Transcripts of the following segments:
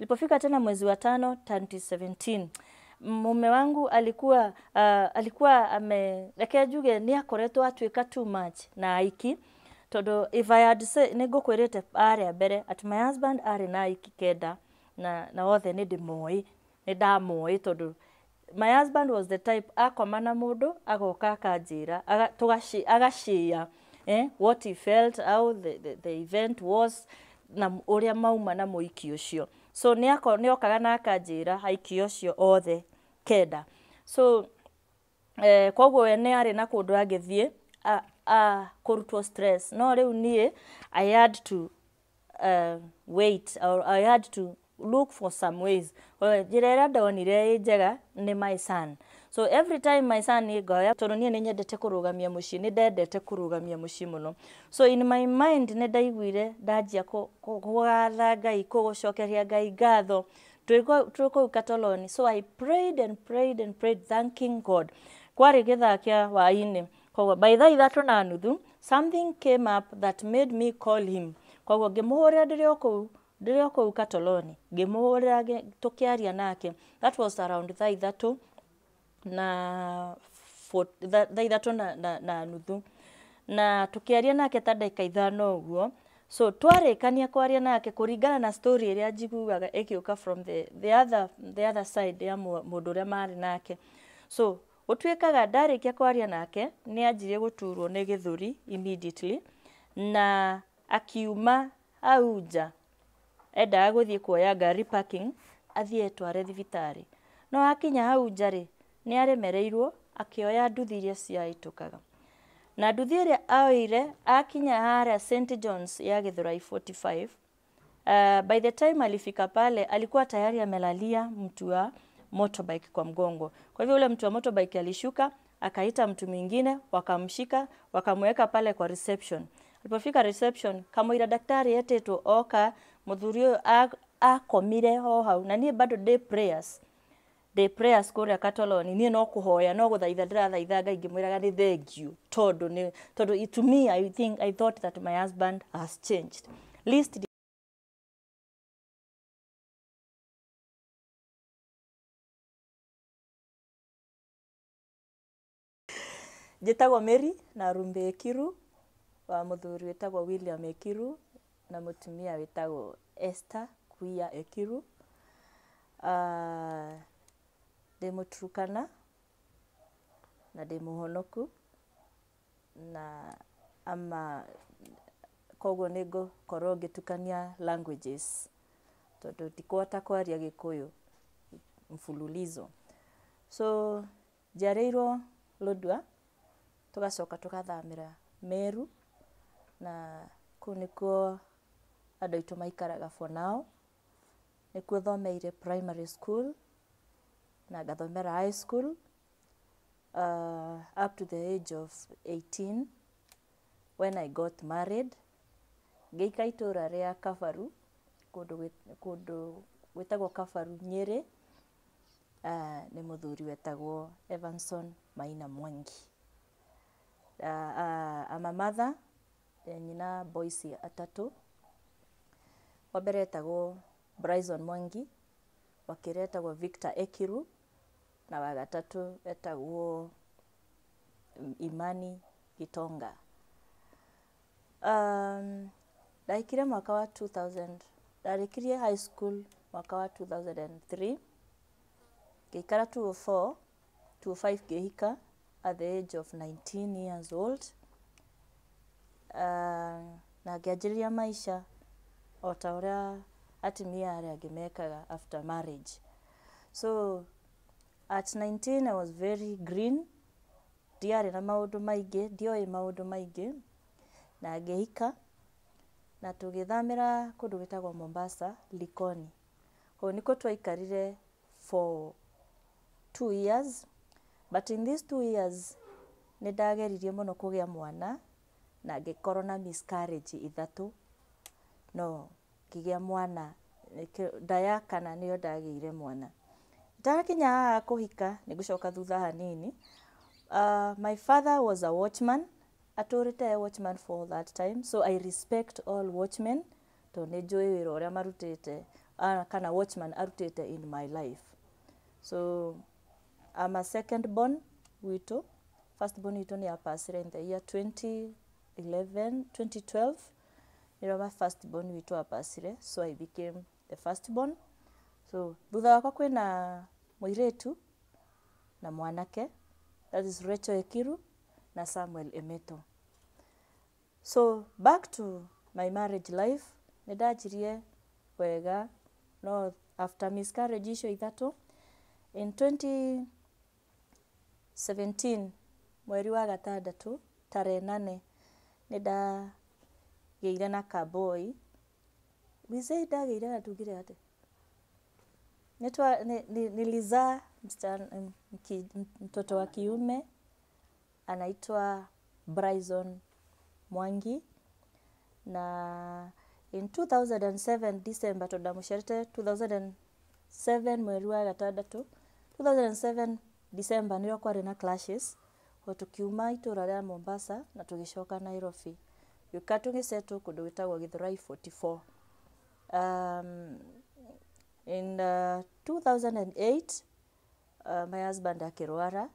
Ilipofika tena mwezi wa 5 2017, mume wangu alikuwa rekea juge ni akoretwo atuika too much na aiki. Todo if I had say nego kwirite are mbere at my husband are na aiki kenda na othe ni ndimoi ni ndamoi todo my husband was the type akomana mundu agoka akanjira agashia what he felt, how the event was, na uria mauma na muiki ucio. So ni okaga na akanjira haiki ucio othe kenda. So koguo ene ari na kundu agithie kurutwo stress. No riu nie I had to wait, or I had to look for some ways. Jirera ndonire njega ni my son. So every time my son igoya tondu nie nyendete kurugamia muci, ni ndendete kurugamia muci muno. So in my mind ni ndaiguire ndajia kugatha Ngai, kugucokeria Ngai ngatho tuko Katoloni. So I prayed and prayed and prayed, thanking God. Kwari githakia waini koguo by the 3:30 something came up that made me call him. Koguo ngimuhurira ndirio kou Katoloni, ngimuhurira tukiaria nake. That was around 3:30 na 3:30 na tukiaria nake ta ndagika 5 uguo. So twarikania kwaria nake kuringana na story iria njiguaga ikiuka from the other side ya mundu uria mari nake. So utwikaga ndarikia kwaria nake ni anjirie guturwo ni githuri immediately, na akiuma auja enda guthie kuoya ngari parking athie tware thibitari. No akinya auja ri ni aremereirwo akioya nduthi iria ciaitukaga, na nduthi iria aoire akinya hara St John's ya Githurai 45. By the time alifika pale alikuwa tayari amelalia mtu wa motorbike kwa mgongo. Kwa hivyo ule mtu wa motorbike alishuka, akaita mtu mwingine, wakamshika, wakamweka pale kwa reception. Alipofika reception, kamuira daktari yetetwo oka, muthurio akomire ho hau, na nie bado day prayers kuria Katoloni, nie no kuhoya no guthaitha ndirathaitha Ngai ngimwiraga ni thank you tondu to me I thought that my husband has changed. Least Jitagwo Mary Narumbe Ekiru, wa muthuri witagwo William Ekiru, na mutumia witagwo Esther Kuya Ekiru. Demutrukana na demuhonoku na ama koguo nigo korwo ngitukania languages tondu ndikwota kwaria Gikuyu mfululizo. So njareirwo Lodwar, tugacoka tugathamira Meru, na ku nikuo andu aitu maikaraga for now. Nikuo thomeire primary school na gathomera high school up to the age of 18 when I got married. Geika itura ria Kafaru, kundu wetagwo Kafaru Nyeri. Ni muthuri wetagwo Evanson Maina Mwangi. I'm a mother, nyina boys atatu. Wabere etagwo Bryson Mwangi, wakiri etagwo Victor Ekiru, na wagatatu etagwo Imani Gitonga. Ndaikire mwaka wa 2000, ndarikirie high school mwaka wa 2003. Geikara 2004, 2005 gehika at the age of 19 years old. Na ngianjiria maisha ota uria atimia aria ngimekaga after marriage. So at 19 I was very green, diari na maundu maingi, ndioi maundu maingi, na ngehika na tugithamira kundu gwitagwo Mombasa Likoni. Ko niko twaikarire for 2 years, but in these 2 years ni ndageririe muno kugia mwana na ngikorwo na miscarriage 3. No kigia mwana ndayakana niyo ndagiire mwana. Ndarakinya kuhika nigucoka thutha hanini. My father was a watchman, aturite watchman for that time, so I respect all watchmen to nejoi wira uria marutite kana watchman arutite in my life. So I'm a second born wito. First born wito ni apasire in the year 2012. Niroma first born wito apasire, so I became the first born. So thutha wakwa kwina muiretu na mwanake, that is Rachel Ekiru na Samuel Emeto. So back to my marriage life, nidajirie wega no after miscarriage icio ithatu. In 2017 mweri wa gatandatu tarehe 8 nidageire na kaboy. Wizee dageire na tugire ate nilizaa mtoto wa kiume anaitwa Bryson Mwangi, na in 2007 December todamusharite 2007 mweri wa gatandatu 2007 December niyo kwari na clashes tukiuma itura ria Mombasa na tugicoka Nairobi yukatungisetu kundu witagwo Githurai 44. In 2008 my husband akirwara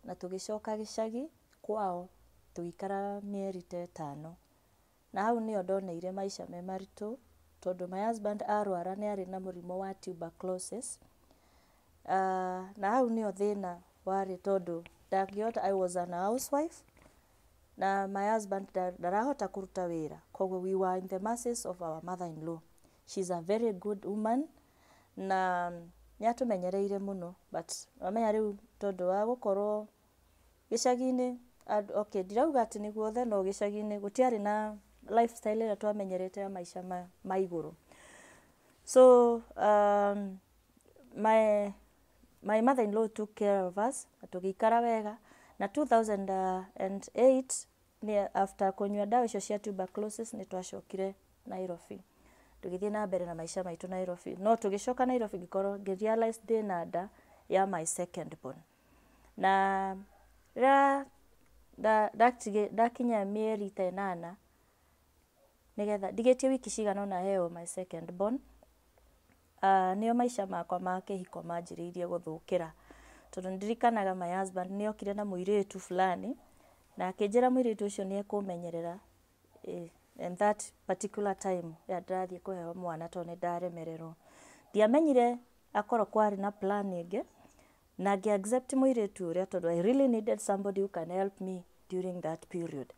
na tugicoka gicagi kwao tuikara mieri 5, na hau nio ndoneire maisha me maritu tondu my husband arwara ni ari na murimo wa tuberculosis. Na hau nio thina wari tondu ndagiota I was an housewife na my husband darahota kuruta wira, koguo we were in the mercies of our mother-in-law. She's a very good woman na niatumenyereire muno, but amenya riu tondu wa gukorwo gicagi-ini okay dirauga ati ni guothe no gicagi-ini gutiari na lifestyle ira twamenyerete ya maisha ma iguru. So my mother-in-law took care of us, tugikara wega na 2008 ni after kunywa dawa icio cia tuberculosis ni twacokire Nairobi tugithie na mbere na maisha maitu Nairobi. No tugicoka Nairobi gikoro realize ndina nda ya my second born, na dakinya mieri 8 nigetha ndigetie wiki cigana na heo my second born. Nio maisha makwa ma kihiko manjiriirie guthukira tondu ndirikanaga my husband ni okire na muiretu fulani na akinjira muiretu ucio ni ekumenyerera in that particular time ya ndathie kuheo mwana tondu ndaremererwo. Ndiamenyire akoro kwari na plan ingi na ngi accept muiretu uria tondu I really needed somebody who can help me during that period.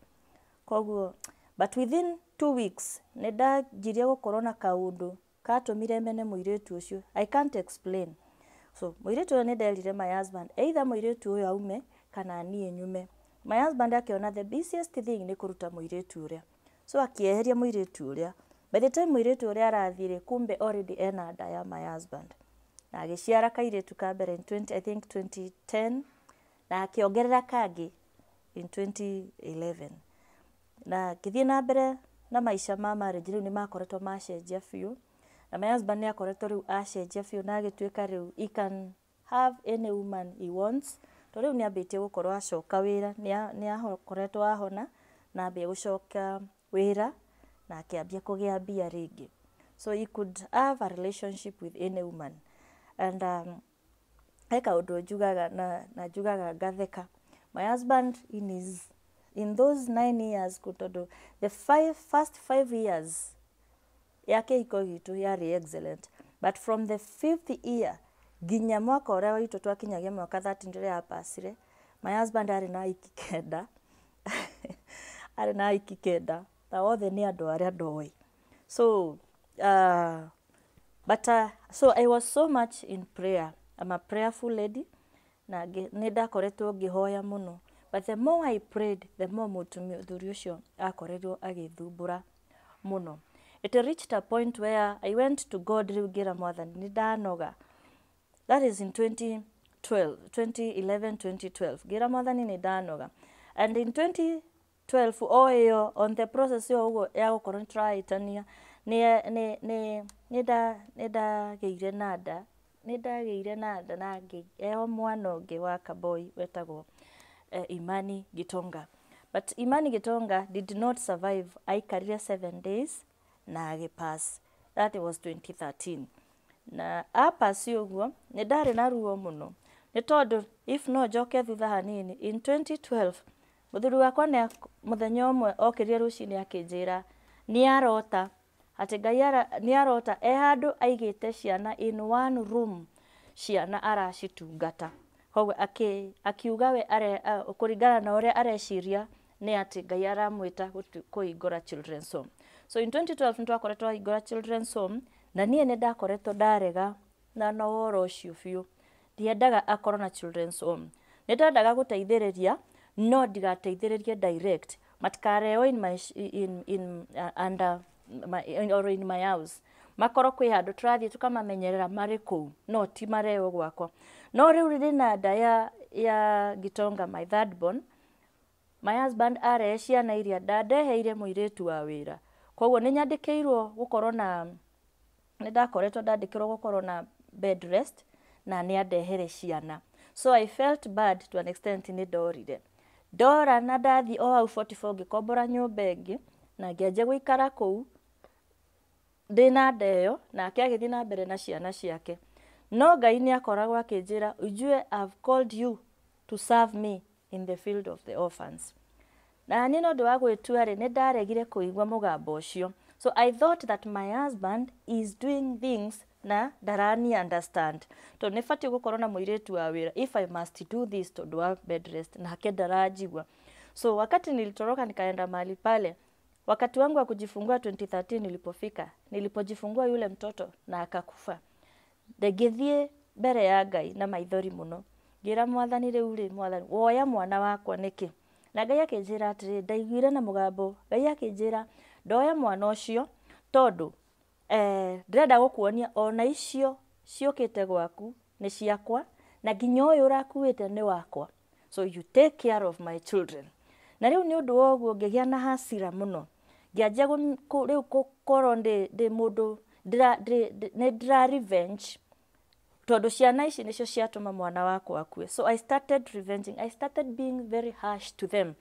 Koguo but within 2 weeks nidajirie gukorwo na kaundu katumire mene muiretu ucio I can't explain. So muiretu ni ndelire my husband either muiretu uyo aume kana nie nyume. My husband akiona the busiest thing ni kuruta muiretu uria, so akieheria muiretu uria. By the time muiretu uria arathire kumbe already ena nda ya my husband, na agiciara kairetu ka mbere in 2010 na akiongerera kangi in 2011, na kithie na mbere na maisha ma marriage riu ni makoretwo macenjia fiu, na my husband ni akoretwo riu acenjia fiu na agituika riu he can have any woman he wants. To riu ni ambitie gukorwo acoka wira, ni akoretwo ahona na ambia gucoka wira na akiambia kugia bia ringi, so he could have a relationship with any woman. And eka undu njugaga na njugaga ngatheka. My husband in those 9 years kutodo the first 5 years yake iko gitu yari excellent, but from the 5th year ginya mwaka uria witu twakinyagia mwaka 13 ndire ya pasire, my husband ari na ikikenda ari na ikikenda na othe ni andu aria ndoi. So so I was so much in prayer. I'm a prayerful lady na nidakoretwo ngihoya muno, but the more I prayed the more muthuri ucio akoretwo agithumbura muno. It reached a point where I went to God riugira mwathani nidanoga. That is in 2011 gira mwathani nidanoga, and in 2012 oyo on the process yo ya gukorwo tryitania nidageire nada na eo mwana ungi wa kaboy wetagwo Imani Gitonga. But Imani Gitonga did not survive. I carried 7 days na agipass. That was 2013. na apa si uguo ni ndari na ruo muno ni tondu if no joke thutha hanini in 2012 muthuri wakwa ne muthenya umwe okirie rucini akinjira ni arota ati Ngai ni arota handu aigite ciana in one room ciana aracitungata koguo akiuga we kuringana na uria areciria ni ati Ngai aramwita kuhingura children's home. So in 2012 nitwakoretwo ahingura children's home na niĩ nĩ ndakoretwo ndarega na no woro ũcio biũ ndiendaga akorwo na children's home. Nĩ ndendaga gũteithĩrĩria no ndigateithĩrĩrie direct matikareo under or in my house makorwo kwĩ handũ tũrathiĩ tũkamamenyerera marĩ kũu no ti mareo gwakwa. No rĩu rĩrĩ na nda ya Gitonga my third born, my husband arehe ciana iria ndandeheire mũirĩtu wa wĩra, koguo nĩ nyandĩkĩirwo gũkorwo na nĩ ndakoretwo ndandĩkĩrwo gũkorwo na bed rest na nĩ andehere ciana. So I felt bad to an extent nĩ ndorire ndora na ndathi o hau 44 ngĩkombora nyũmba ĩngĩ na ngĩanjia gũikara kũu ndĩna ndeyo nake agĩthiĩ na mbere na ciana ciake. No Ngai nĩ akoragwo akĩnjĩra ujue I've called you to serve me in the field of the orphans. Na niĩ no ũndũ wa gwĩtua-rĩ nĩ ndaregire kũigua mũgambo ũcio. So I thought that my husband is doing things na ndarani understand. To nifati gukorwo na mũirĩtu wa wĩra if I must do this to do bed rest na hake ndaranjigwa. So wakati nilitoroka nikaenda mahali pale, wakati wangu wa kujifungua 2013 nilipofika, nilipojifungua yule mtoto na akakufa. Ndegithie mbere ya Ngai na maithori muno. Ngira mwathani rĩu mwathani woya mwana wakwa niki. Na Ngai akĩnjĩra atĩrĩ ndaiguire na mũgambo. Ngai akĩnjĩra ndoya mwana ũcio tondu ndĩrenda gũkuonia ona icio ciũkĩte gwaku nĩ ciakwa na nginya ũyũ ũrakuĩte nĩ wakwa. So you take care of my children. Na rĩu nĩ ũndũ wa ũguo ngĩgĩa na hasira mũno. Ngĩanjia rĩu gũkorwo ndĩ mũndũ ndĩra revenge tondu ciana ici nicio ciatũma mwana wakwa akue. So I started revenging. I started being very harsh to them.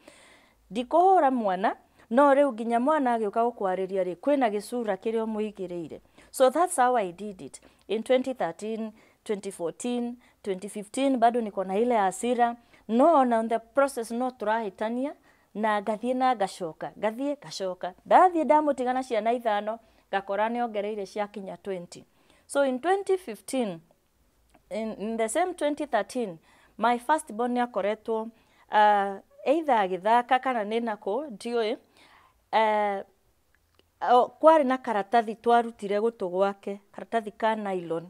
Ndikũhũra mwana no rĩu nginya mwana agĩũka gũkwarĩria rĩ kwĩna gĩcura kĩrĩa mũigĩrĩire. So that's how I did it in 2013, 2014, 2015 bado niko na ile hasira no on the process no tũrahĩtania na ngathiĩ na ngacoka ngathiĩ ngacoka ndathiĩ ndamutigana ciana 5 ngakora nĩongereire ciakinya 20. So in 2015 in the same 2013 my first born akoretwo either agĩthaka kana nĩ nako ndiũĩ kwari na karatathi twarutire gũtũ gwake karatathi ka nylon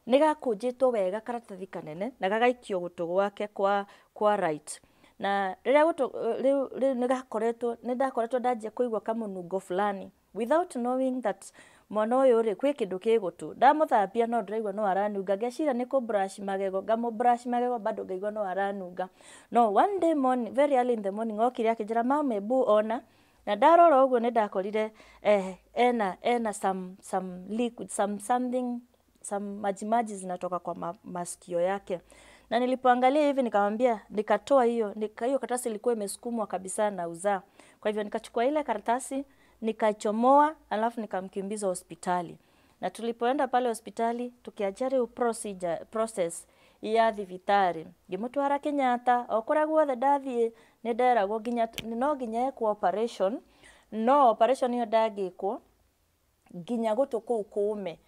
nĩ gakũnjĩtwo wega karatathi kanene na gagaikio gũtũ gwake kwa right na rĩrĩa nĩ ndakoretwo ndanjia kũigua kamũnungo fulani without knowing that mwana ũyũ rĩ kwĩ kĩndũ kĩ gũtũ ndamũthambia no ndĩraigua no aranunga ngeciria nĩ brush magego brush magego bado ngaigua no aranunga. No one day morning very early in the morning okire akĩnjĩra mama ebu ona na ndarora ũguo nĩ ndakorire ena some liquid something some majimaji zinatoka kwa masikio yake na nilipoangalia hivi nikamwambia nikatoa hiyo karatasi ilikuwa imesukumwa kabisa na uzaa. Kwa hivyo nikachukua ile karatasi nikaichomoa alafu nikamkimbiza hospitali. Na tulipoenda pale hospitali tukiajari process ya thibitari ngimutwara Kenyatta okora guothe ndathie nĩ nderagwo nginya no nginya ekwo operation no operation hiyo ndagĩkwo nginya gũtũ kũu kũme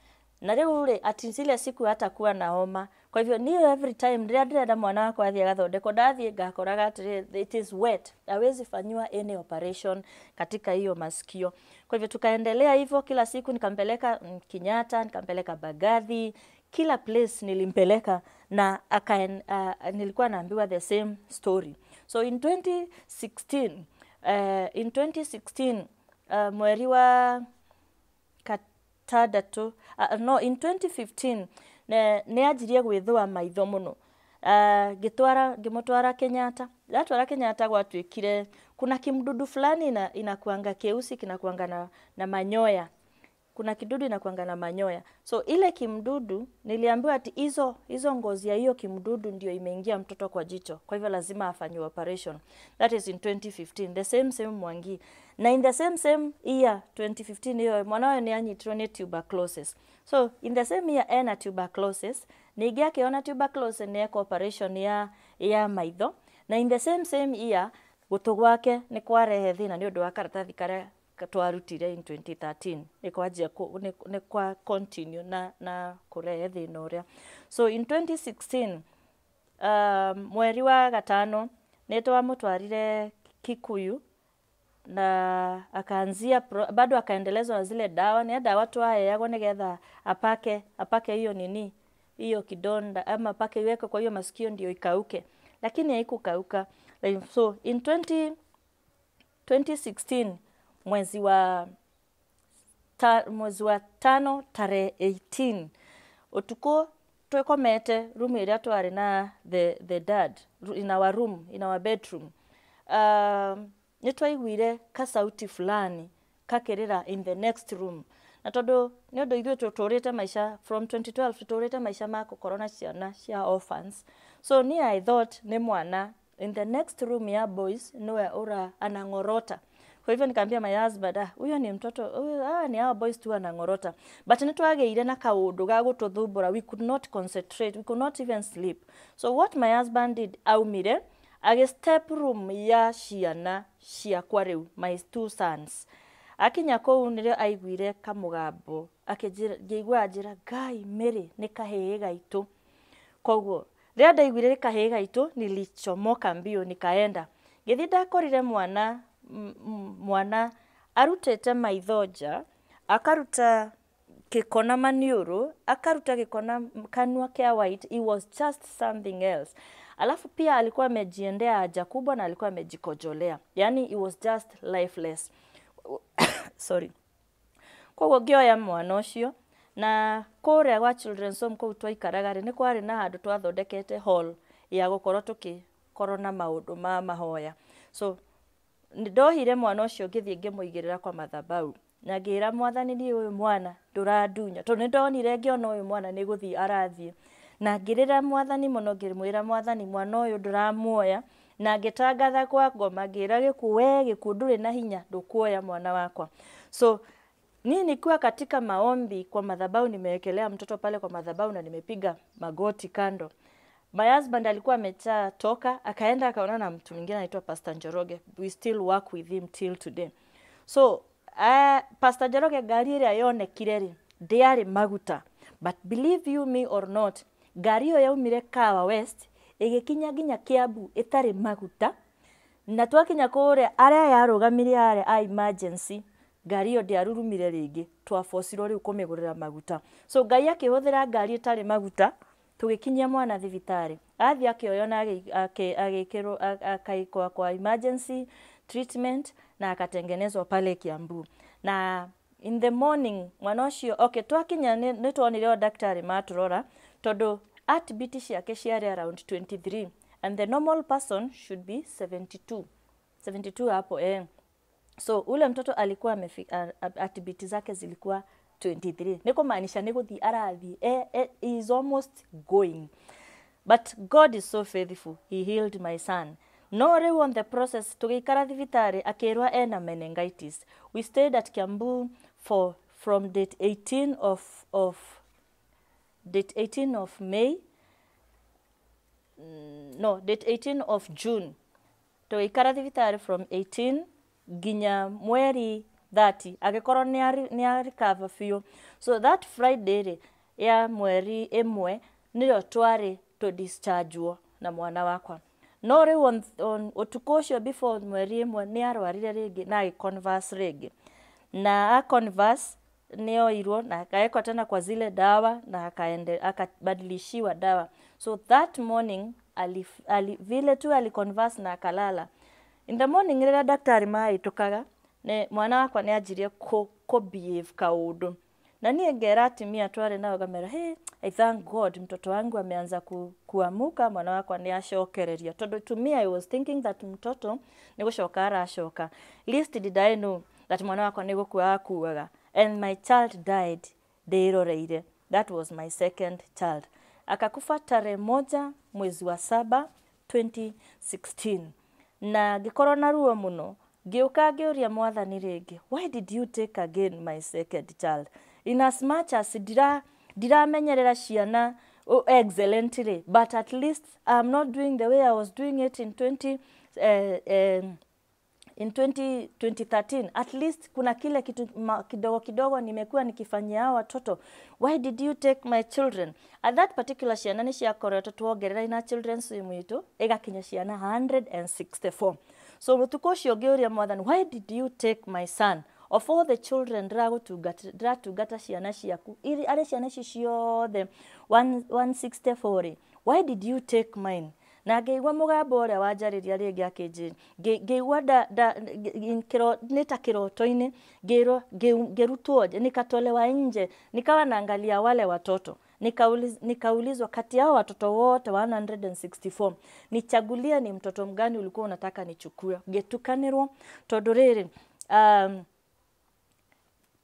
na rĩu rĩ ati zile siku hatakuwa na homa. Kwa hivyo niyo every time ndĩrenda mwana wakwa athiĩ agathondekwo ndathiĩ ngakoraga atĩrĩ it is wet hawezi fanywa any operation katika hiyo masikio. Kwa hivyo tukaendelea hivyo kila siku nikampeleka Kenyatta nikampeleka Bagathi kila place nilimpeleka na nilikuwa naambiwa the same story. So in 2016 mweri wa katadatu no in 2015 nĩ anjirie gwĩthũa maitho mũno ngĩmũtwara Kenyatta ndatwara Kenyatta gwatuĩkire kuna kimdudu fulani inakuanga keusi kinakuanga na manyoya kuna kidudu inakuanga na manyoya. So ile kimdudu niliambiwa ati hizo ngozi ya hiyo kimdudu ndio imeingia mtoto kwa jicho. Kwa hivyo lazima afanywe operation. That is in 2015. The same Mwangi. Na in the same year 2015 hiyo mwanawe ni anyitirwo ni tuberculosis. So in the same year ena tuberculosis, ningĩ akiona tuberculosis nĩ eka operation ya maitho, na in the same year gũtũ gwake nĩ kwarehe thĩna nĩ ũndũ wa karatathi karĩa twarutire in 2013 nĩ kwanjia nĩ kwa continue na kurehe thĩna ũrĩa. So in 2016 mweri wa gatano nĩ twamũtwarire Kikuyu na akaanzia bado akaendelezwa na zile dawa, na dawa twaheagwo nigetha apake hiyo nini hiyo kidonda ama apake iweke kwa hiyo masikio ndio ikauke, lakini haikukauka. So in 2016 mwezi wa tano tarehe 18 utuko twekomete room ĩrĩa twarĩ na the dad in our bedroom. Nĩ twaiguire kasauti fulani kakĩrĩra in the next room, na tondũ nĩ ũndũ ithuĩ tũtũrĩte maisha from 2012 tũtũrĩte maisha ma gũkorwo na ciana cia orphans. So I thought nĩ mwana in the next room ya boys niwe anang'orota. Kwa hivyo nikaambia my husband, huyo ni mtoto, ni hao boys tu anang'orota. But nĩ twagĩire na kaũndũ ga gũtũthumbũra, we could not concentrate, we could not even sleep. So what my husband did, aumire step room ya ciana ciakwa rĩu, my two sons. Akinya kũu nĩrĩo aiguire kamũgambo, akĩigua njĩra, Ngai Mary nĩ kahĩĩ gaitũ. Koguo rĩrĩa ndaiguire kahĩĩ gaitũ nilichomoka mbio nikaenda. Gĩthiĩ ndakorire mwana arutĩte maitho nja, akaruta gĩkona maniũrũ, akaruta gĩkona kanua kĩa white. It was just something else. Alafu pia alikuwa amejiendea haja kubwa na alikuwa amejikojolea. Yani it was just lifeless. Sorry. Koguo ngĩoya mwana ũcio na kũrĩa gwa children's home kũu twaikaraga nĩ kwarĩ na handũ twathondekete hall ya gũkorwo tũkĩkorwo na maũndũ ma mahoya. So ndohire mwana ũcio ngĩthiĩ ngĩmũigĩrĩra kwa mathabahu na ngĩra Mwathani, niĩ ũyũ mwana ndũrandunya, tondũ nĩ ndonire ngĩona ũyũ mwana nĩ gũthiĩ arathiĩ, na ngĩrĩra Mwathani mũno ngĩmwĩra Mwathani, mwana ũyũ ndũramuoya, na ngĩtangatha kwa ngoma ngĩra gĩkuũ ndũrĩ na hinya, ndũkuoya mwana wakwa. So nilikuwa katika maombi kwa madhabahu, nimewekelea mtoto pale kwa madhabahu na nimepiga magoti kando. My husband alikuwa ametoka akaenda akaona na mtu mwingine anaitwa Pastor Njoroge. We still work with him till today. So Pastor Njoroge gari ĩrĩa yonekire rĩ ndĩarĩ maguta, but believe you me or not, gari ĩyo yaumire Kawa West ĩgĩkinya nginya Kiambu ĩtarĩ maguta, na twakinya kũrĩa arĩa yarũgamire a emergency gari ĩyo ndĩarurumire rĩngĩ, twabocirwo rĩu kũmĩgũrĩra maguta. So Ngai akĩhũthĩra gari ĩtarĩ maguta tũgĩkinyia mwana thibitarĩ. Athiĩ akĩoywo na agĩkĩrwo akaikwa kwa emergency treatment na akatengenezwa pale Kiambu. Na in the morning mwana ũcio twakinya nĩ tuonire o daktari matũrora tondũ heartbeat ciake ciarĩ around 23 and the normal person should be 72 hapo So ule mtoto alikuwa amefika heartbeat zake zilikuwa 23. Ni kumaanisha ni gũthiĩ arathiĩ, he is almost going. But God is so faithful, he healed my son. No rĩu on the process tũgĩikara thibitarĩ akĩrwa ena meningitis. We stayed at Kiambu from date 18 of May, date 18 of June. Tũgĩikara thibitarĩ from 18 nginya mweri 30 agĩkorwo nĩ recover biũ. So that Friday ya mweri ĩmwe nĩyo twarĩ to dischargewo na mwana wakwa. No rĩu on ũtukũ ũcio before mweri ĩmwe nĩ arwarire rĩngĩ na converse rĩngĩ, na converse nĩoirwo na akaekwa tena kwa zile dawa na akabadilishiwa dawa. So that morning vile tu aliconverse na akalala. In the morning rĩrĩa daktari mahĩtũkaga mwana wakwa nĩ anjirie behave kaũndũ, na niĩ ngera atimia twarĩ nao ngamera, hey, I thank God mtoto wangu ameanza kuamuka, mwana wakwa nĩ acokereria. Tondũ to me I was thinking that mtoto nĩ gũcoka aracoka. Least did I know that mwana wakwa nĩ gũkua akuaga, and my child died ndĩroreire. That was my second child. Akakufa tarehe 1 mwezi wa 7 2016, na ngĩkorwo na ruo mũno. Ngĩũka ngĩũria Mwathani rĩngĩ, why did you take again my second child? in as much as diramenyerera ciana excellently, but at least I'm not doing the way I was doing it in 2013. At least kuna kile kitu kidogo kidogo nimekuwa nikifanyia hao watoto. Why did you take my children? At that particular ciana ni ciakoretwo tuongerera ina children's mwitu igakinya ciana 164. So mutuko ucio ngiuria mwathani, why did you take my son? Of all the children ndiragutungata ciana ciaku ari ciana ciothe 164, why did you take mine? Na ngeigua mugambo uria wanjariria ringi akinjiri ngeigua nita kiroto-ini ngerutwo nikatolewa nje nikawa naangalia wale watoto nikaulizwa kati yao watoto wote 164 nichagulia ni mtoto mgani ulikuwa unataka nichukue. Ngetukanirwo tondu riri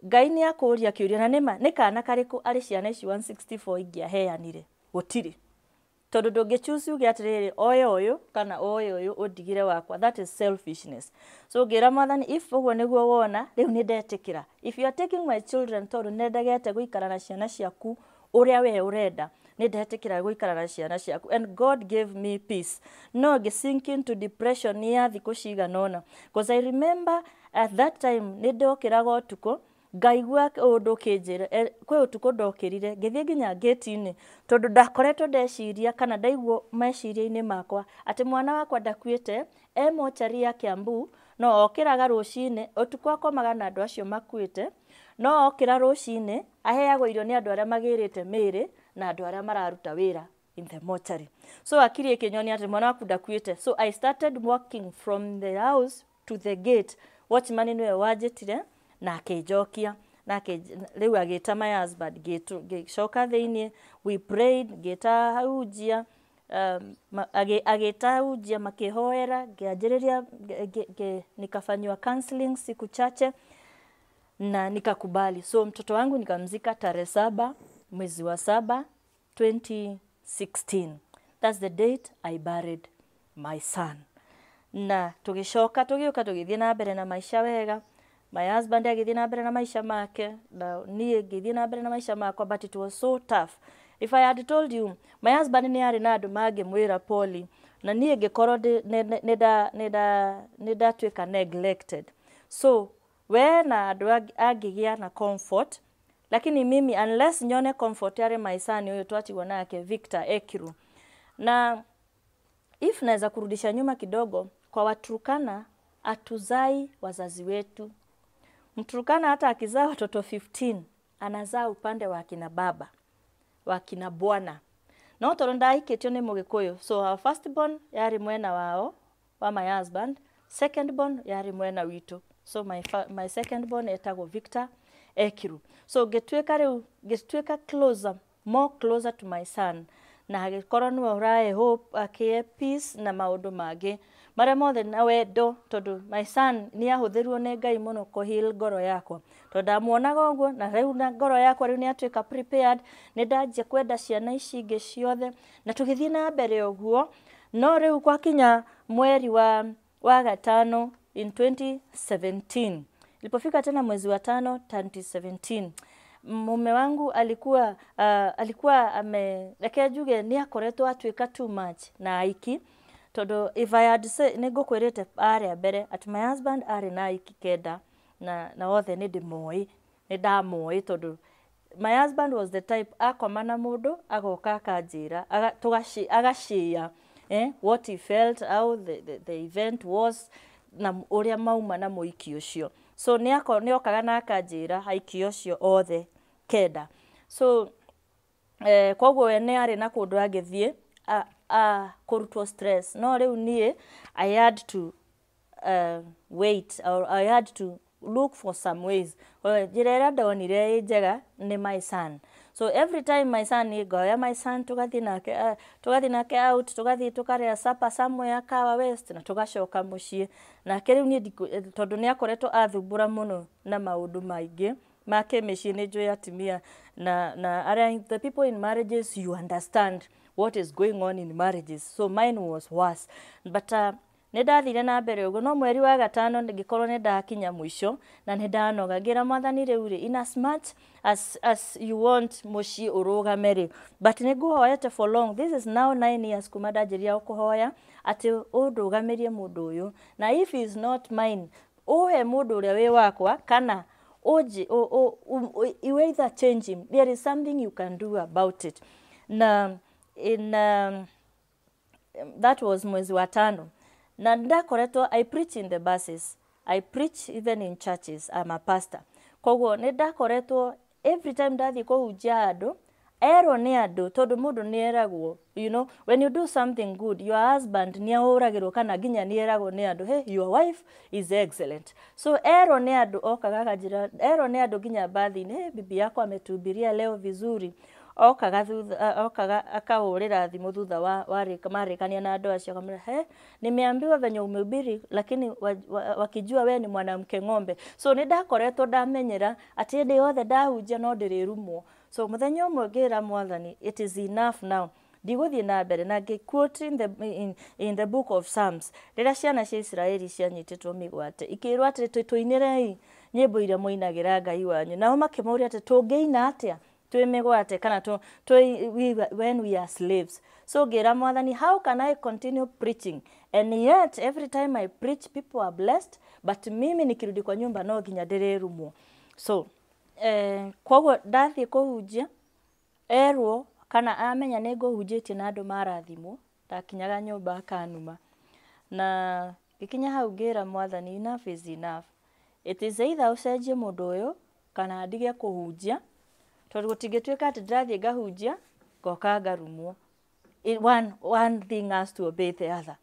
Gaini ya kuria kiuria na nima nikana kariku ari ciana ici 164 ingiaheanire gutiri tondu ndungichusi uge atiriri oyo kana oyo udigire wakwa. That is selfishness. So ngira mwathani, if uguo niguo wona riu ni ndetikira, if you are taking my children tondu nendagete guikara na ciana ciaku uria we urenda, ni ndetikira guikara na ciana ciaku. And God gave me peace. No sink into depression ya thiku ciganona, because I remember at that time ni ndokiraga utuko ngaigua undu kinjira kwe utuko ndokirire ngithie nginya gate-ini tondu ndakoretwo ndeciria kana ndaigua meciria-ini makwa ati mwana wakwa ndakuite mochari ya Kiambu, no okiraga rucini utuko akomaga na andu acio makuite, no okira rucini aheagwo irio ni andu aria magirite miri na andu aria mararuta wira in the mortuary. So akiri ikinyoni ati mwana waku ndakuite. So I started walking from the house to the gate. Watchman niwe wajitire na akejokia na riu agita my husband gicoka thiini, we prayed, gita hujia agita hujia makihoera, ngianjiriria nikafanywa counseling siku chache na nikakubali. So mtoto wangu nikamzika tarehe 7 mwezi wa 7 2016. That's the date I buried my son. Na tugicoka tugithie na mbere na maisha wega. My husband agithie na mbere na maisha make, na nie ngithie na mbere na maisha makwa, but it was so tough. If I had told you, my husband ni ari na andu mangimwira poli na nie ngikorwo nida twika neglected. So we na andu angigia na comfort, lakini mimi unless nyone comfort yare my son huyo twachigwa nake Victor Ekiru. Na if naweza kurudisha nyuma kidogo, kwa Waturkana atuzai wazazi wetu. Mturkana hata akizaa watoto 15 anazaa upande wa kina baba, wa kina bwana. No tondu ndaikitio ni Mugikuyu, so our first born yari mwena wao wa my husband, second born yari mwena witu. So my second born etagwo Victor Ekiru. So getweka closer, more closer to my son. Na agikorwo niwe urae hope, akie peace na maundu mangĩ maria mothe na wendo, tondu my son ni ahuthirwo ni Ngai muno kuheal ngoro yakwa. Tondu amuonaga uguo na riu na ngoro yakwa riu ni atuika prepared, ni ndanjia kwenda ciana ici ingi ciothe na tugithie na mbere uguo. No riu kwakinya mweri wa gatano in 2017, ilipofika tena mwezi wa 5 2017, mume wangu alikuwa rekejuge ni akoretwo atuika too much na aiki. Todo if I had say nigukwirite ari mbere at my husband ari na aiki kenda na othe ni ndamoi todo my husband was the type akomana mundu agoka akanjira agashia what he felt, how the event was na uria mauma na muiki ucio. So ni okaga na akanjira aiki ucio othe kenda. So koguo we ni ari na kundu agithie kurutwo stress. No riu nie I had to wait, or I had to look for some ways. Jirera ndonire njega ni my son. So every time my son ni goya my son tugathi nake out, tugathi tukaria supper somewhere Kawa West na tugacoka mucii. Na keriu ni tondu ni akoretwo athumbura muno na maundu maingi make micii ni njui atimia na the people in marriages, you understand what is going on in marriages. So mine was worse. But ndathire na mbere ugo no mweri wa gatano ngikorwo ne ndakinya mwisho na ne ndanoga ngira mwathani riu ri in as much as you want mushi urugamere but ne guhoyete for long. This is now 9 years kuma ndajiria ukuhoya ati undugamerie mundu uyu na if he is not mine uhe mundu uria wi wakwa kana oji you either change him. There is something you can do about it. Na in that was mwezi wa tano na ndakoretwo I preach in the buses, I preach even in churches. I'm a pastor. Koguo ne ndakoretwo every time ndathi kuhunjia andu ero ni andu tondu mundu ni eragwo, you know, when you do something good your husband ni ahuragirwo kana ginya ni eragwo ni andu, hey, your wife is excellent. So ero ni andu okaga kajira, ero ni andu ginya bathi ni, hey, bibi yako ametuhubiria leo vizuri. Okaga akahurira thimu thutha wa marikania na andu acio akamwira, he, nimeambiwa venye umehubiri lakini wakijua we ni mwanamke ng'ombe. So ni ndakoretwo ndamenyera ati ndi yothe ndahunjia no ndirirumwo. So muthenya umwe ngira mwathani, it is enough now. Ndiguthie na mbere na quote in the book of Psalms. Rĩrĩa ciana cia Israeli cianyitĩtwo mĩgwate ikĩrwo atĩ tũinĩrei nyĩmbo iria moinagira Ngai wanyu. Nao makĩmoria atĩ tũngĩina atĩa twĩ mĩgwate kana when we are slaves. So ngira mwathani, how can I continue preaching and yet every time I preach people are blessed but mimi nikirudi kwa nyumba no nginya ndirirumwo. So koguo ndathie kuhunjia erwo kana amenya niguhunjitie na andu marathimwo, ndakinyaga nyumba akanuma na gikinya hau ngira mwathani, enough is enough. It is either ucenjie mundu uyu kana ndige kuhunjia tondu gutingituika ati ndathie ngahunjia ngoka ngarumwo. One thing has to obey the other.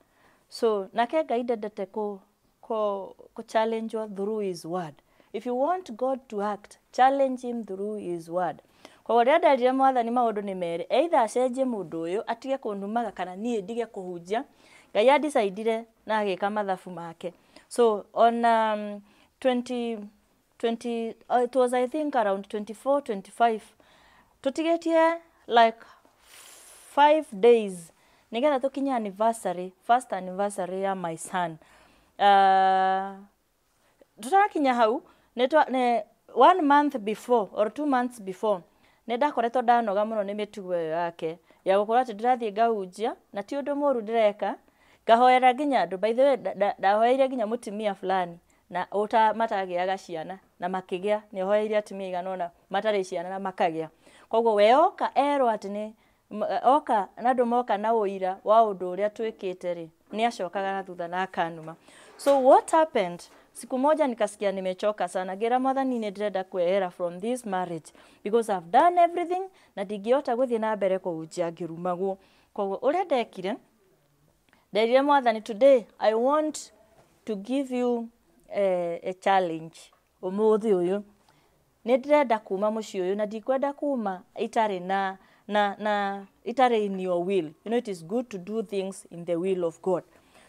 So nake Ngai ndendete ku challenge through his word. If you want God to act, challenge him through his word. Kwa rĩrĩa nderire mwathani maũndũ nĩ merĩ, either acenjie mũndũ ũyũ atige kũnumaga kana niĩ ndige kũhunjia. Ngai andicaidire na agĩka mathabu make. So on it was I think around 24-25 tutigetie like 5 days nigetha tukinya anniversary, first anniversary ya my son. Tutakinya hau ne 1 month before or 2 months before ne ndakoretwo ndanoga muno ni mitugo yake ya gukora ati ndirathie ngahunjia na ti undu muru ndireka ngahoera ginya andu. By the way ndahoeire ginya mutimia fulani na matagiaga ciana na makigia, ni hoeire atumia iganona matari ciana na makagia. Koguo we oka ero ati ni oka na andu moka na uira wa undu uria twikite ri ni acokaga na thutha na akanuma. So what happened? Siku moja nikasikia nimechoka sana. Ngira mwathani ni ndirenda kwehera from this marriage because I've done everything na ndingiota guthie na mbere kuhunjia ngirumagwo. Koguo uria ndekire nderire mwathani, today I want to give you a challenge. Umuthi uyu ni ndirenda kuma muci uyu na ndikwenda kuma itari na itari in your will. You know, it is good to do things in the will of God.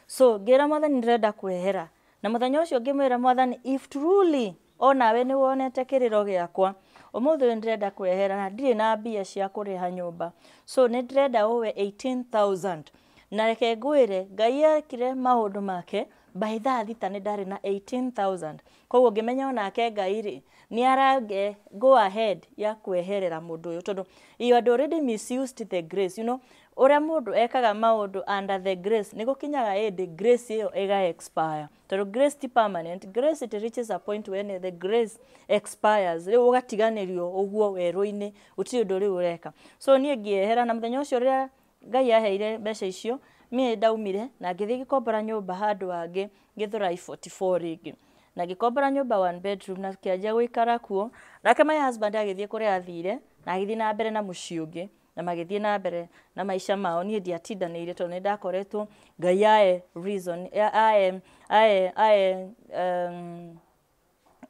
So ngira mwathani ndirenda kwehera na muthenya ucio ngimwira mwathani, if truly onawe ni wonete kiriro giakwa umuthi ndirenda kwehera na ndiri na mbia cia kuriha nyumba. So ni ndirenda uwe 18,000 na reke ngwire Ngai ekire maundu make by thita ni ndari na 18,000. Koguo ngimenya onake Ngai ri ni arange go ahead ya kweherera mundu uyu tondu you had already misused the grace. You know, ora mundu ekaga maundu under the grace ni gukinyaga the grace iyo ega expire. Tondu grace ti permanent. Grace it reaches a point when the grace expires. Riu ugatiganirio uguo weru-ini uti undu riu ureka. So nie ngiehera na muthenya ucio ria Ngai aheire mbeca icio mie ndaumire na ngithii gikombora nyumba handu hangi ngithura 44 ringi na gikombora nyumba 1 bedroom na kianjia guikara kuo. Nake my husband agithii kuria athire na agithii na mbere na muci ungi na magithii na mbere na maisha mao. Nie ndiatindanire tondu ni ndakoretwo Ngai ae reason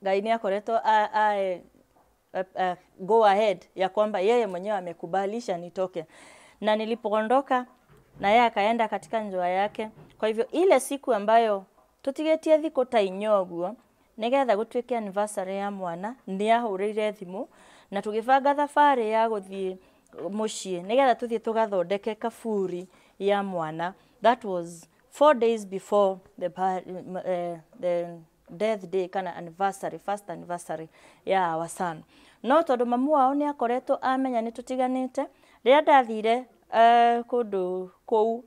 Ngai ni akoretwo go ahead ya kwamba yeye mwenyewe amekubalisha nitoke. Na nilipoondoka na yeye akaenda katika ndoa yake. Kwa hivyo ile siku ambayo tutigetie thiko ta inyoguo nigetha gutwike anniversary ya mwana ni ahurire thimu na tugibanga thabari ya guthie mucie nigetha tuthie tugathondeke kaburi ya mwana. That was 4 days before the death day kana anniversary, first anniversary ya our son. No tondu mamu wao ni akoretwo amenya ni tutiganite, ria ndathire kundu kou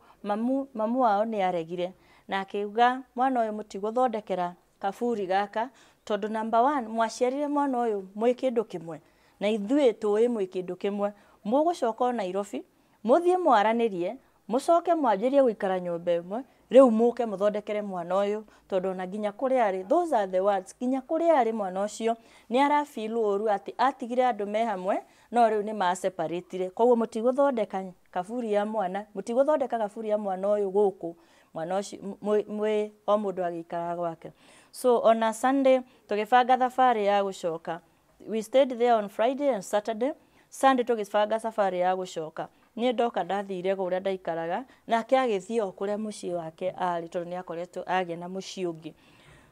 mamu wao ni aregire na akiuga mwana uyu mutiguthondekera kaburi gaka tondu number 1 mwaciarire mwana uyu mwi kindu kimwe na ithuĩ tũĩ mwi kindu kimwe, mugucoka Nairobi muthie mwaranirie mucoke mwanjirie guikara nyumba imwe, riu muke muthondekere mwana uyu tondu na ginya kuria ari, those are the words, ginya kuria ari mwana ucio ni ara feel oru ati atigire andu me hamwe no riu ni ma separatire. Koguo mutiguthondeka kaburi ya mwana, mutiguthondeka kaburi ya mwana uyu guku, mwana ucio mwe o mundu agikara gwake. So on a Sunday tugibanga thabari ya gucoka. We stayed there on Friday and Saturday. Sunday tugibanga safari ya gucoka. Ni ndoka ndathire guria ndaikaraga nake agithie okuria mucii wake ari tondu ni akoretwo agia na mucii ungi.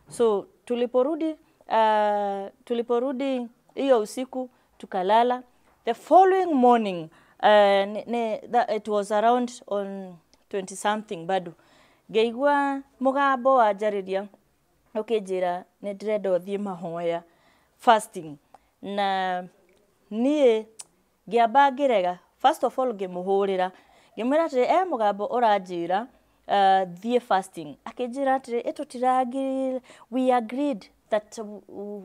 So tuliporudi hiyo usiku tukalala. The following morning it was around on 20 something bado ngeigua mugambo wa njariria ukinjira ni ndirenda uthie mahoya fasting na nie ngiamba ngirega. First of all ngimuhurira ngimwira ati mugambo uranjira thie fasting, akinjira ati itutiragi we agreed that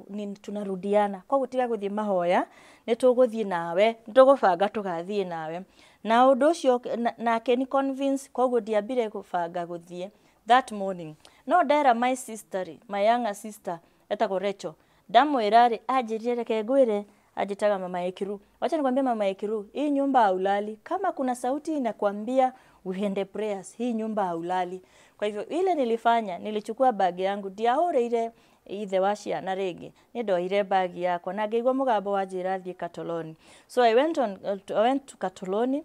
ni tunarudiana kwa gutiga guthie mahoya ni tuguthie nawe, nitugubanga tugathie nawe na undu ucio nake ni convince koguo ndiambire gubanga guthie that morning. No ndera my sister, my younger sister etagwo Rachel, ndamwira ri anjirie reke ngwire, ajitaga mama Ekiru. Wacha nikwambie mama Ekiru, hii nyumba haulali. Kama kuna sauti inakwambia uende prayers, hii nyumba haulali. Kwa hivyo ile nilifanya, nilichukua bagi yangu ndiahore ile ithe wa ciana ringi, ni ndoire bagi yakwa na ngeigua mugambo wa njira thie Katoloni. So I went to Katoloni,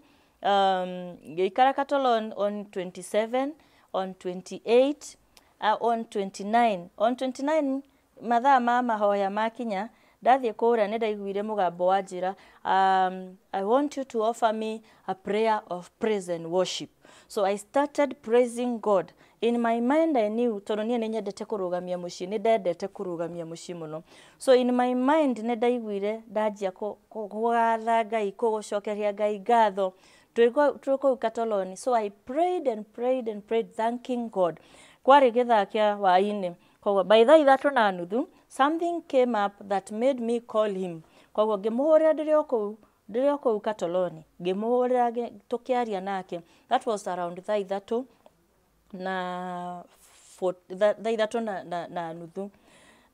ngeikara Katoloni on 27, on 28, on 29. On 29 mathaa ma mahoya makinya ndathie kuria ni ndaiguire mugambo wa njira, I want you to offer me a prayer of praise and worship. So I started praising God. In my mind I knew tondu nie ni nyendete kurugamia mucii, ni ndendete kurugamia mucii muno. So in my mind ni ndaiguire ndanjia kugatha Ngai, kugucokeria Ngai ngatho tuko Katoloni. So I prayed and prayed and prayed, thanking God. Kwari githaa kia waini koguo by thaa 3:30 something came up that made me call him. Koguo ngimuhurira ndirio kou Katoloni, ngimuhurira tukiaria nake. That was around thaa 3 na 3:30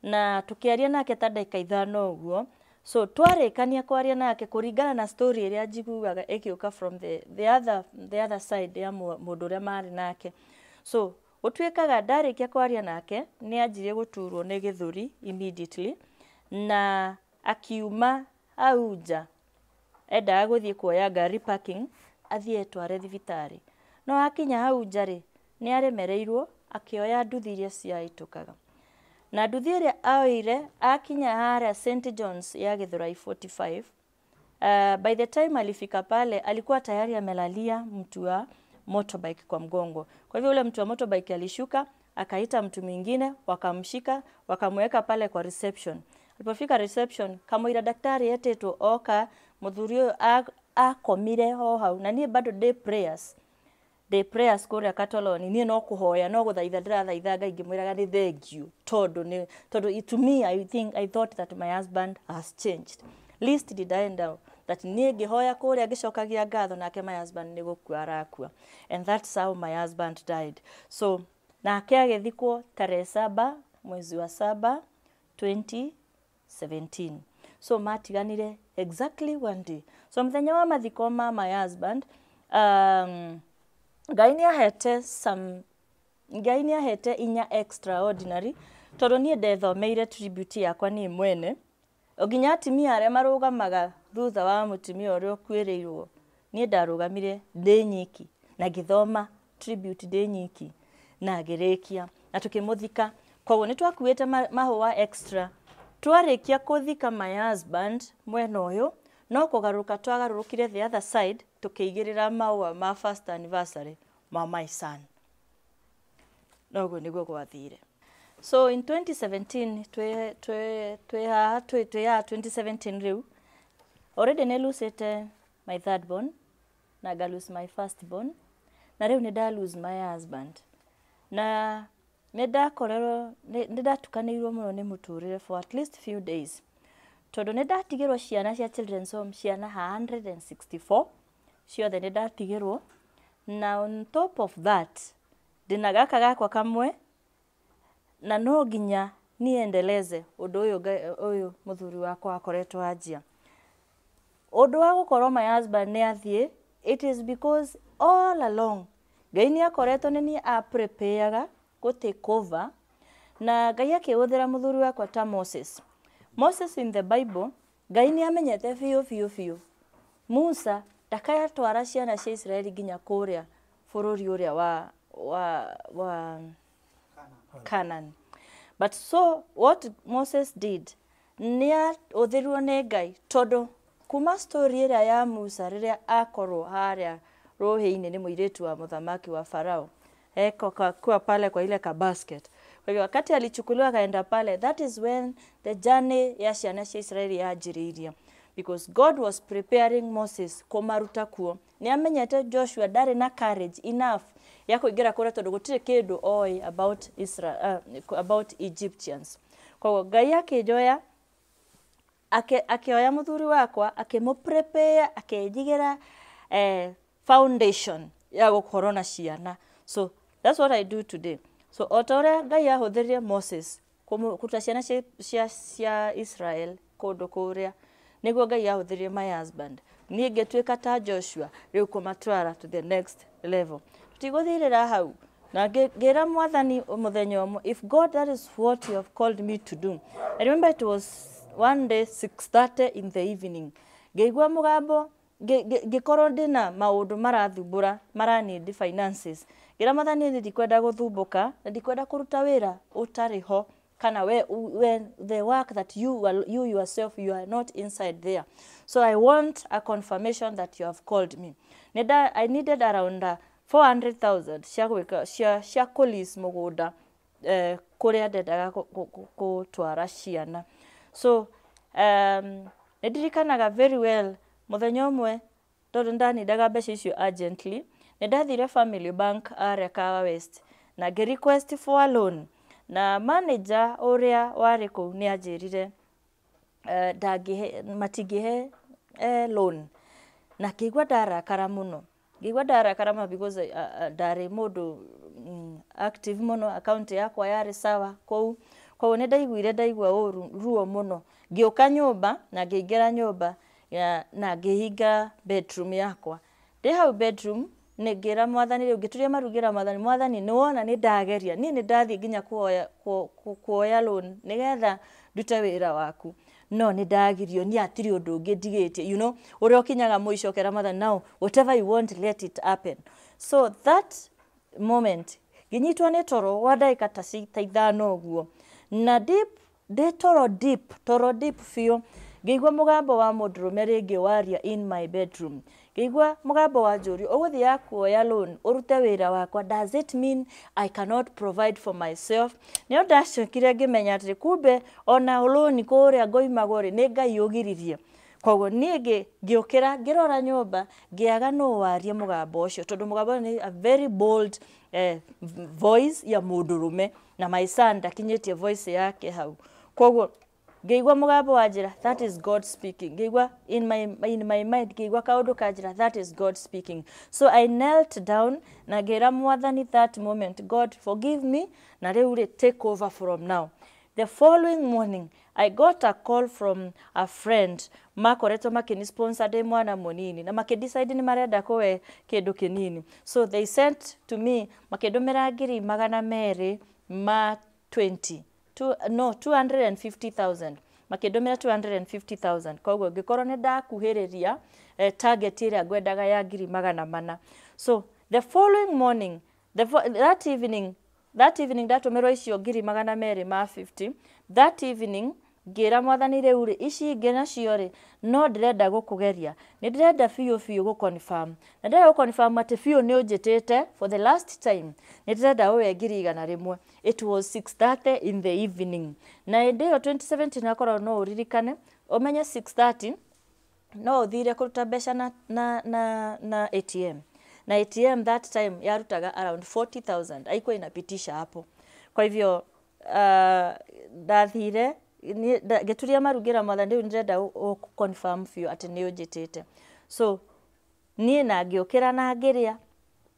na tukiaria nake ta ndagika 5 uguo. So twarikania kwaria nake kuringana na story iria njiguaga ikiuka from the other side ya mundu uria mari nake. So utwikaga ndarikia kwaria nake ni anjirie guturwo ni githuri immediately na akiuma auja enda guthie kuoya ngari parking athie tware thibitari. No akinya hau njari ni aremereirwo akioya nduthi iria ciaitukaga na nduthi iria aoire akinya haria St John's ya Githurai 45. By the time alifika pale alikuwa tayari amelalia mtu wa motorbike kwa mgongo. Kwa hivyo ule mtu wa motorbike alishuka akaita mtu mwingine, wakamshika wakamweka pale kwa reception. Alipofika reception kamwira daktari etetwo oka muthuri uyu akomire ho hau na nie bado day prayers kuria Katoloni nie no kuhoya no guthaitha ndirathaitha Ngai ngimwiraga ni thank you tondu to me I thought that my husband has changed. Least did I know that nie ngihoya kuria ngicokagia ngatho nake my husband ni gukua arakua, and that's how my husband died. So nake agithikwo tarehe 7 mwezi wa 7 2017. So matiganire exactly one day. So mthenya wa mathiko ma my husband Ngai ni ahete inya extraordinary tondu nie ndethomeire tribute yakwa ni mwene oginya atimia aria marugamaga thutha wa mutimia uria ukwirirwo nie ndarugamire ndi nyiki na ngithoma tribute ndi nyiki na ngirikia na tukimuthika. Koguo ni twakuite mahua extra twarikia kuthika my husband mwena uyu no kugaruka twagarurukire the other side tukiigirira maua ma first anniversary ma my son. noguo niguo gwathire. So in 2017 twe 2017 riu already ne lose my third born na ga lose my first born na riu ne da lose my husband na ne da korero ne da tukanirwo muno ni muturire for at least few days todo ne da tigirwo ciana cia children's home ciana 164 ciothe ne da tigirwo na on top of that dina gaka gakwa kamwe na no ginya niendeleze undu uyu muthuri wakwa akoretwo ajia undu wa gukorwo my husband ne athie. It is because all along Ngai ni akoretwo ni a prepareaga go take over na Ngai akiuthira muthuri wakwa ta Moses in the Bible. Ngai ni amenyete fiu Musa dakaya twara ciana cia Israeli ginya kuria bururi uria wa Canaan. But so what Moses did nia uthirwo ne Ngai todo kuma story ira ya Musa riria akorwo haria rohi-ini ni muiritu wa muthamaki wa Farao kwa pale kwa ile ka basket. Kwa hivyo wakati alichukuliwa kaenda pale, that is when the journey ya ciana cia Israeli yajiriria, because God was preparing Moses kumaruta kuo. Ni amenyete Joshua ndari na courage enough ya kuingira kure tondu gutire kindu oi about Israel about Egyptians. Kwa hivyo Ngai akijoya akioya muthuri wakwa akimuprepare akijigira foundation ya gukorwo na ciana. So that's what I do today. So otore Ngai ahuthirie Moses kuruta ciana cia Israel kundu kuria niguo Ngai ahuthirie my husband ni ngetuika ta Joshua riu kumatwara to the next level. Tiguthirira hau na ngira mwathani muthenya omwe, if God, that is what you have called me to do. I remember it was one day 6:30 in the evening. Ngeigua mugambo gikorwo ndina maundu marathumbura marani finances. Ngira mwathani ndikwenda guthumbuka na ndikwenda kuruta wira utariho kana when the work that you yourself you are not inside there. So I want a confirmation that you have called me. I needed around 400,000 cia kulis mugunda kuria ndendaga gutwara ciana. So ndirikanaga very well muthenya umwe tondu ndanidaga mbeca icio urgently ndathire Family Bank area Kawa West na request for a loan na manager uria wari ku ni ajirire matingihe loan na kigwa ndarakara muno because ndari mundu active muno, account yakwa yari sawa kwa ne ndaigua ruo muno. Ngioka nyumba na ngiingira nyumba na ngihinga bedroom yakwa. Ndi hau bedroom ngira mwathani riu ngituria marugira mwathani ni wona ni ndageria ni ndathie nginya kuoya loan nigetha ndute wira waku no ni ndagirio ni atiri undu ngidigitie uria kinyaga muicokera mwathani now whatever you want let it happen. So that moment ginyitwa ni toro wa ndaika ta 5 uguo na toro deep fio ngigwa mugambo wa mundurume ringi waria in my bedroom. Ngigwa mugambo wa njuri uguthi yakuoya loan urute wira wakwa. Does it mean I cannot provide for myself? Nio ndacokire ngimenya atiri kumbe ona loan kuria ngoimagori ni Ngai ugiririe. Koguo ni ngiukira ngirora nyumba ngiaga no warie mugambo ucio tondu mugambo ni a very bold voice ya mundurume na my son ndakinyitie voice yake hau. Koguo ngeigwa mugambo wajira that is God speaking. Ngeigwa in my mind ngeigwa kaundu kajira that is God speaking. So I knelt down na ngera mwathani that moment, God forgive me na riu take over from now. The following morning I got a call from a friend makoretwo makini sponsor de mwana munini na makidecide ni marenda kuwe kindu kinini. So they sent to me makidumira ngiri 250,000 makidumira 250,000. Koguo ngikorwo ni ndakuhiriria target ira ngwendaga ya ngiri 400. So the following morning that evening ndatumirwo icio ngiri 250. That evening ngira mwathani riu ri ici ingi nacio ri no ndirenda gukugeria ni ndirenda fiu go confirm na ndirenda go confirm ati fiu ni unjitite for the last time ni ndirenda uwe ngiri igana rimwe. It was 6:30 in the evening na ndio 2017 akoro no uririkane umenye 6:30 no uthire kuruta mbeca na ATM na ATM that time yarutaga around 40,000 aiko inapitisha hapo. Kwa hivyo ndathire geturia marugira mother ndio ndirenda confirm fiu ati ni unjitite. So nie na ngiokira na ngiria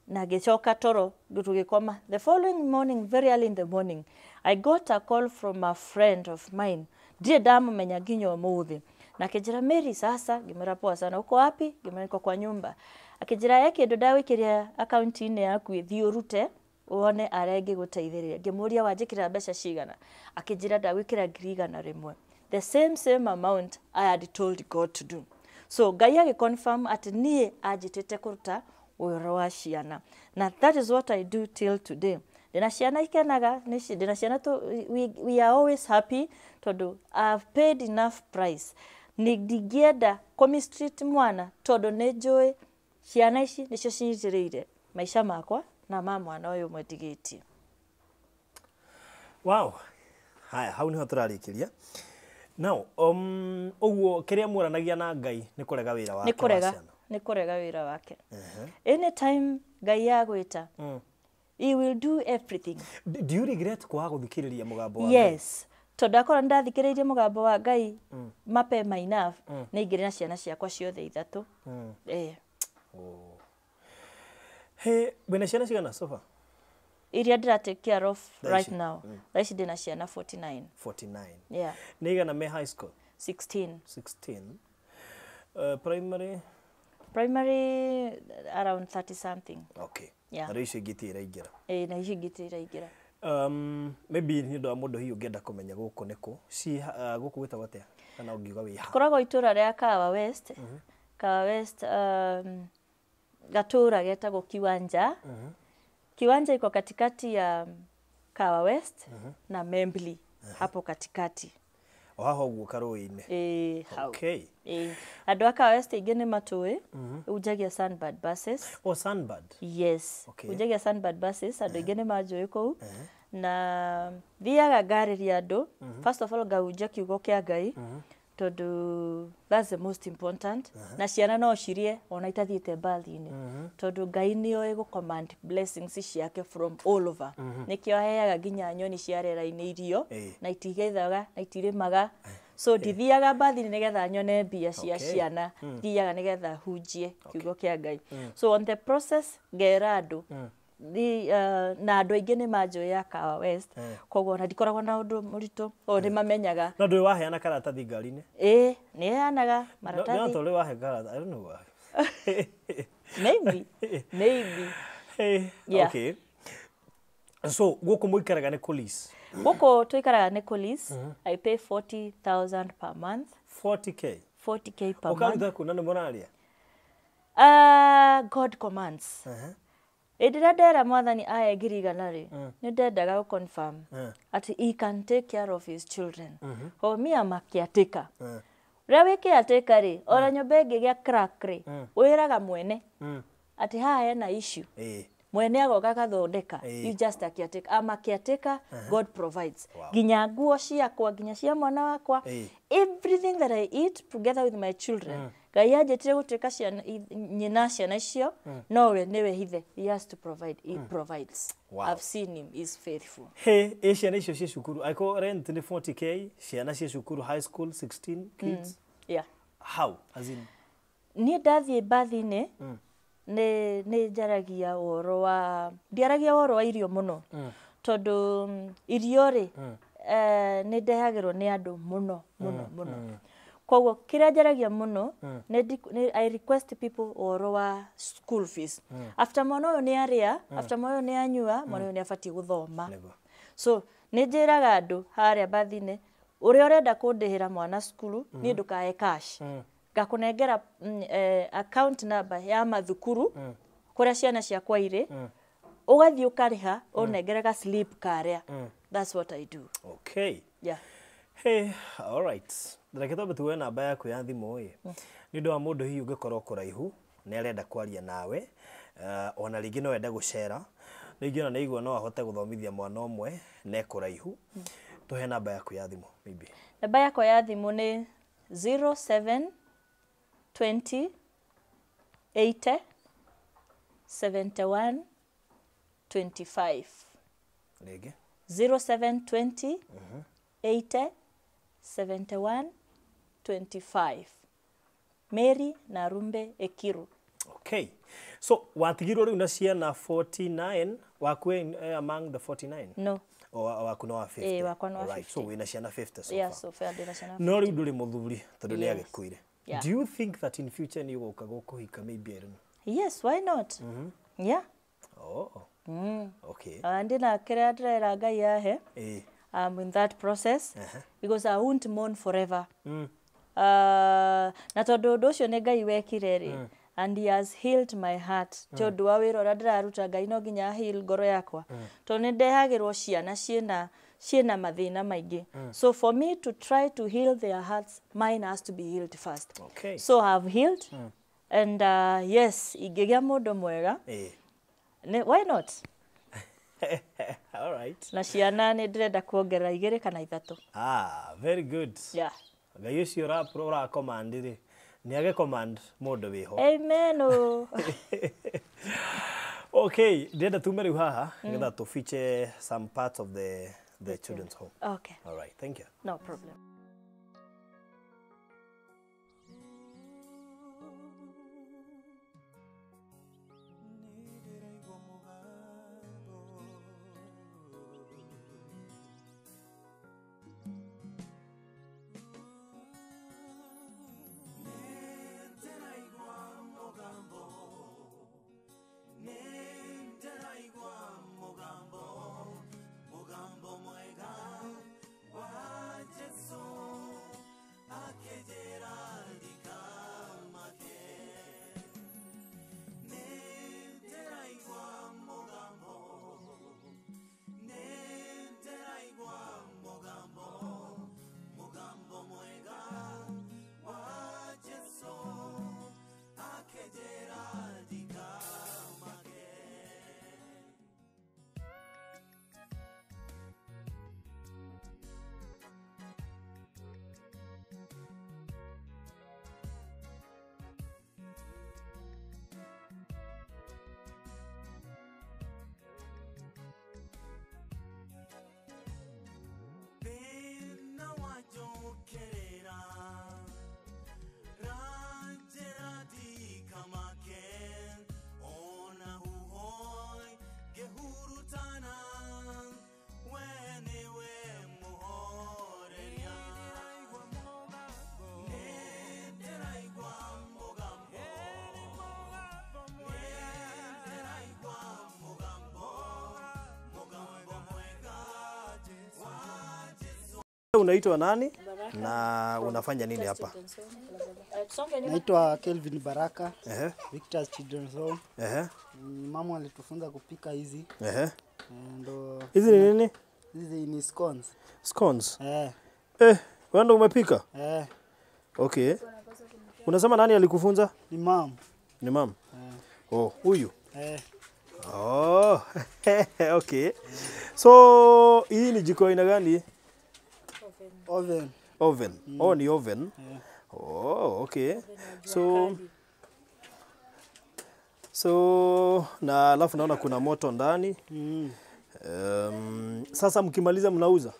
na ngicoka toro tugikoma. The following morning, very early in the morning, I got a call from a friend of mine. Ndiye ndamumenya nginya umuthi na kijira Mary sasa ngimera poa sana uko wapi? Ngimera niko kwa nyumba. Akijira yake ndo ndawikiria account ine yaku ithi urute uone arenge guteithiria. Ngimuria wanjikira mbeca cigana. Akijira ndawikira ngiri igana rimwe. The same amount I had told God to do. So Ngai agiconfirm ati nie ajitete kuruta uyoro wa ciana. Na that is what I do till today. Dina ciana ikenaga, dina ciana we are always happy tondu I've paid enough price. Ndigenda commistrate mwana tondu ne joy ciana ici nicio cinjirire maisha makwa na mwana uyu mwetigitie. Wow. Haya, hau niho turarikiria. Now, uguo kiria muranagia na Ngai ni kurega wira wake. Ni kurega wira wake. Anytime Ngai yagwita, he will do everything. Do you regret kwa guthikiriria mugambo wa Ngai? Yes. Tondu akora ndathikiririe mugambo wa Ngai mapema enough ni ingire na ciana ciakwa ciothe ithatu. Hey, wena ciana cigana sofa? Iria ndira take care of right now. Thaici ndina ciana 49. 49. Yeah. Ni igana me high school? 16. 16. Primary around 30 something. Okay. Yeah. Na icio ngitira ingira. Na icio ngitira ingira. Maybe ni ndo mundu hiyo ngenda kumenya guku niku si guku gwita watia kana ungiuga wi ha. Koragwo itura ria Kawa West. Kawa West gatura getagwo Kiwanja. Kiwanja iko katikati ya Kawa West na Membli hapo katikati. Haho uguo karuini. Hau. Okay. Andu a Kawa West ingine matui ujagia Sunbird buses. Oh, Sunbird. Yes. Okay. Ujagia Sunbird buses andu ingine majui kou. Na thiaga ngariria andu first of all gauja kiugo kia Ngai tondu that's the most important. Na ciana no cirie ona itathiite mbathi-ini tondu Ngai nio ego command blessings ciake from all over. Nikio heaga nginya nyoni cia rera-ini irio na itigethaga na itirimaga. So ndithiaga mbathi-ini nigetha nyone mbia cia ciana, thiaga nigetha hunjie kiugo kia Ngai. So on the process ngera andu na andu aingi ni manjui ya Kawa West koguo na ndikoragwo na undu muritu o ni mamenyaga na ndu waheana karatathi ngari-ini ni heanaga maratathi no tori wahe karatathi I don't know why maybe yeah. Okay, so guku muikaraga ni police guku tuikaraga ni police I pay 40,000 per month 40k per month ukaruta kuna ni moraria God commands Edira ndera mwathani aya ngiri igana ri ni ndendaga confirm ati he can take care of his children. Me am a caretaker. Ria caretaker ri ora nyombe ngigia crack ri wiraga mwene ati haha hena issue. Mwene agoka gathondeka. You just a caretaker. I'm a caretaker. God provides. Ginya nguo ciakwa ginya cia mwana wakwa. Everything that I eat together with my children. Ngai anjitire gutuika ciana nyina ciana icio no we niwe hithe. He has to provide. He provides. I've seen him. He's faithful. Hey, ciana icio cia cukuru I call rent ni 40k. Ciana cia cukuru high school 16 kids. Yeah. How? As in ni ndathie mbathi-ini ni njaragia woro wa ndiaragia woro wa irio muno tondu irio ri ni ndehagirwo ni andu muno koguo kiria njaragia muno I request people woro wa school fees after mwana uyu ni aria after mwana uyu ni anyua mwana uyu ni abati guthoma so ni njiraga andu haria mbathi-ini uria urenda kundihira mwana skulu ni ndukae cash gakunengera account number ya mathukuru kuria ciana ciakwa iri ugathii ukariha unengerega slip karia. That's what I do. Okay. Yeah. Hey, all right. Ndakĩtwa twambe tuoe namba yaku ya thimũ ĩ. Nĩ ũndũ wa mũndũ hihi ũngĩkorwo kũraihu na arenda kwaria nawe, ona rĩngĩ no ende gũcera, rĩngĩ ona nĩigua no ahote gũthomithia mwana ũmwe na kũraihu. Tũhe namba yaku ya thimũ maybe. Namba yako ya thimũ nĩ 07 20 80 71 25. Rĩngĩ 0720 80 71 25. Mary Narumbe Ekiru. Okay. So watigirwo rĩu na ciana 49, waku among the 49? No. O waku no wa 50? Wakwa no wa 50. Right. So wina ciana 50 so Yeah, far. so fair ndĩna ciana 50. No rĩu ndũrĩ mũthuri tondũ nĩ Yes. agĩkuire. Yeah. Do you think that in future nĩ ũgũka gũkũhika maybe I don't know? Yes, why not? Yeah. Oh. Okay. Ndĩna kĩrĩa ndĩrera Ngai yahe. Eh. In that process because I won't mourn forever. Na tondũ ũndũ ũcio nĩ Ngai wekire rĩ, and he has healed my heart. Tondũ wa wĩra ũrĩa ndĩraruta Ngai no nginya heal ngoro yakwa. Tondũ nĩ ndehagĩrwo ciana ciena mathĩna maingĩ. So for me to try to heal their hearts, mine has to be healed first. Okay. So I've healed and yes, ingĩgĩa mũndũ mwega. Why not? All right. Na ciana nĩ ndĩrenda kuongerera 2 kana 3. Ah, very good. Yeah. Ngai ũcio ũra command rĩ, nĩ age command mũndũ wĩho. Amen. Okay, ndĩrenda tume rĩu haha nĩgetha tu feature some parts of the children's home. Okay. All right, thank you. No problem. Unaitwa nani na unafanya nini hapa? Naitwa Kelvin Baraka. Victor's Children's Home. Mama alitufunza kupika hizi. Ndo hizi ni nini? Hizi ni scones. Scones? Wewe ndo umepika? Okay. Unasema nani alikufunza? Ni mom. Ni mom? Oh, huyu? Oh. Okay. So, hii ni jiko aina gani? Oven. Oven. Oh, ni oven. Oh, okay. So na alafu naona kuna moto ndani. Sasa mkimaliza mnauza?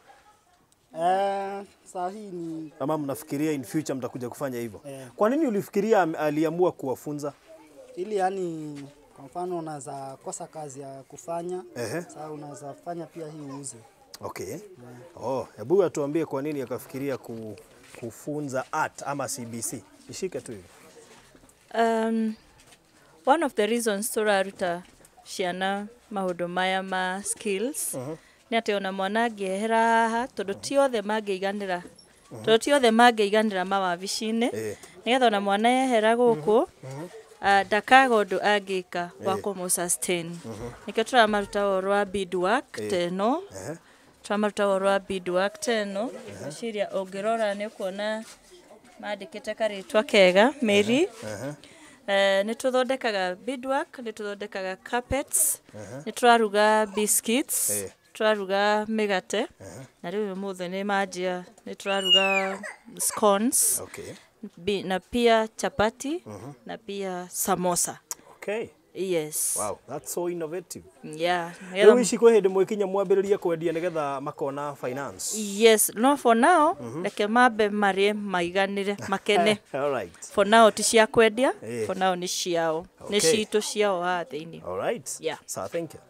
Saa hii ni ama mnafikiria in future mtakuja kufanya hivyo? Kwa nini ulifikiria aliamua kuwafunza? Ili yani kwa mfano unaweza kosa kazi ya kufanya, sasa unaweza fanya pia hii uuze. Okay. Oh, hebu atuambie kwa nini akafikiria kufunza art ama CBC. Ishike tu hivi. One of the reasons tũraruta ciana maũndũ maya ma skills nĩ atĩ ona mwana angĩehera haha tondũ ti othe mangĩiganĩra mawabici-inĩ nĩgetha ona mwana yehera gũkũ ndakaga ũndũ angĩka wa kũmũ sustain. Nĩkĩo tũramaruta ũhoro wa beadwork teno twamaruta orwa beadwork teno ciria ongirora ni kuona mandikite karitwa kega Mary ni tuthondekaga beadwork ni tuthondekaga carpets ni turaruga biscuits turaruga migate na riu muthe ni manjia ni turaruga scones na pia chapati na pia samosa. Okay. Yes. Wow, that's so innovative. Yeah. Riu ici kwa hindi mwikinya mwambiriria kwendia nigetha makona finance. Yes, no for now reke mambe marie maiganire makene. All right. For now ti cia kwendia, for now ni ciao. Ni citu ciao ha thiini. All right. Yeah. So thank you.